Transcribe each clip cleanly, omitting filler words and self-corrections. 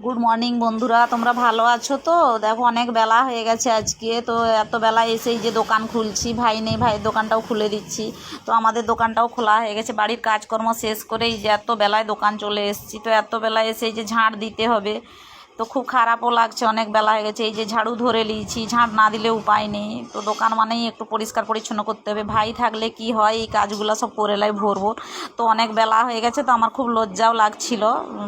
Good morning বন্ধুরা, তোমরা ভালো আছো তো? দেখো অনেক বেলা হয়ে গেছে আজকে, তো এত বেলা এসেই যে দোকান খুলছি, ভাই নেই, ভাইয়ের দোকানটাও খুলে দিচ্ছি। তো আমাদের দোকানটাও খোলা হয়ে গেছে, বাড়ির কাজকর্ম শেষ করেই যে এত বেলায় দোকান চলে এসেছি। তো এত বেলায় এসেই যে ঝাঁট দিতে হবে, তো খুব খারাপও লাগছে, অনেক বেলা হয়ে গেছে। এই যে ঝাড়ু ধরে নিয়েছি, ঝাঁট না দিলে উপায় নেই। তো দোকান মানেই একটু পরিষ্কার পরিচ্ছন্ন করতে হবে। ভাই থাকলে কি হয়, এই কাজগুলো সব করে লাই ভোর ভোর। তো অনেক বেলা হয়ে গেছে, তো আমার খুব লজ্জাও লাগছিল,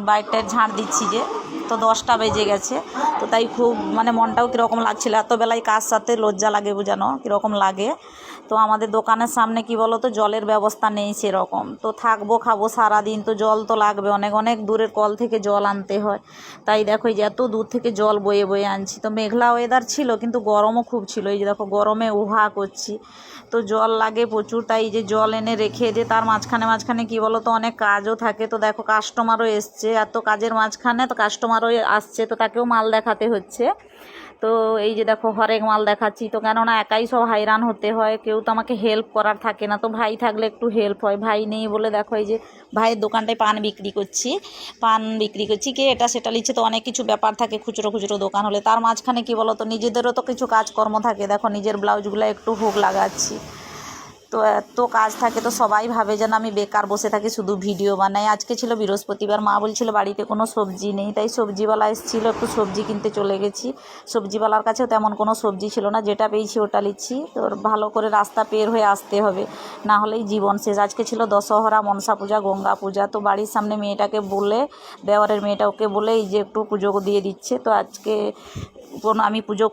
বাইরটায় ঝাঁট দিচ্ছি যে। তো 10টা বেজে গেছে, তো তাই খুব মনটাও কীরকম লাগছিল, এত বেলায় কাজ সাথে লজ্জা লাগে, বোঝানো কীরকম লাগে। তো আমাদের দোকানের সামনে কি বলো তো, জলের ব্যবস্থা নেই সেরকম। তো থাকবো খাবো সারাদিন, তো জল তো লাগবে, অনেক অনেক দূরের কল থেকে জল আনতে হয়। তাই দেখো এই যে এত দূর থেকে জল বয়ে বয়ে আনছি। তো মেঘলা ওয়েদার ছিল, কিন্তু গরমও খুব ছিল। এই যে দেখো গরমে উহা করছি, তো জল লাগে প্রচুর। তাই এই যে জল এনে রেখে দিয়ে তার মাঝখানে মাঝখানে কী বলো তো, অনেক কাজও থাকে। তো দেখো কাস্টমারও এসছে, এত কাজের মাঝখানে তো কাস্টমারও আসছে, তো তাকেও মাল দেখাতে হচ্ছে। তো এই যে দেখো হরেক মাল দেখাচ্ছি, তো কেননা একাই সব হাইরান হতে হয়, কেউ তো আমাকে হেল্প করার থাকে না। তো ভাই থাকলে একটু হেল্প হয়, ভাই নেই বলে দেখো এই যে ভাইয়ের দোকানটায় পান বিক্রি করছি, কে এটা সেটা নিচ্ছে। তো অনেক কিছু ব্যাপার থাকে, খুচরো খুচরো দোকান হলে। তার মাঝখানে কি বলো তো, নিজেদেরও তো কিছু কাজকর্ম থাকে। দেখো নিজের ব্লাউজগুলো একটু হুক লাগাচ্ছি, তো এত কাজ থাকে। তো সবাই ভাবে যেন আমি বেকার বসে থাকি, শুধু ভিডিও বানাই। আজকে ছিল বৃহস্পতিবার, মা বলছিল বাড়িতে কোনো সবজি নেই, তাই সবজিওয়ালা এসেছিল, একটু সবজি কিনতে চলে গেছি। সবজিওয়ালার কাছেও তেমন কোনো সবজি ছিল না, যেটা পেয়েছি ওটা নিচ্ছি। তো ভালো করে রাস্তা পের হয়ে আসতে হবে, না হলেই জীবন শেষ। আজকে ছিল দশহরা, মনসা পূজা, গঙ্গা পূজা। তো বাড়ির সামনে মেয়েটাকে বলে, দেওয়ারের মেয়েটা, ওকে বলে এই যে একটু পুজো দিয়ে দিচ্ছে। তো আজকে আমি পুজো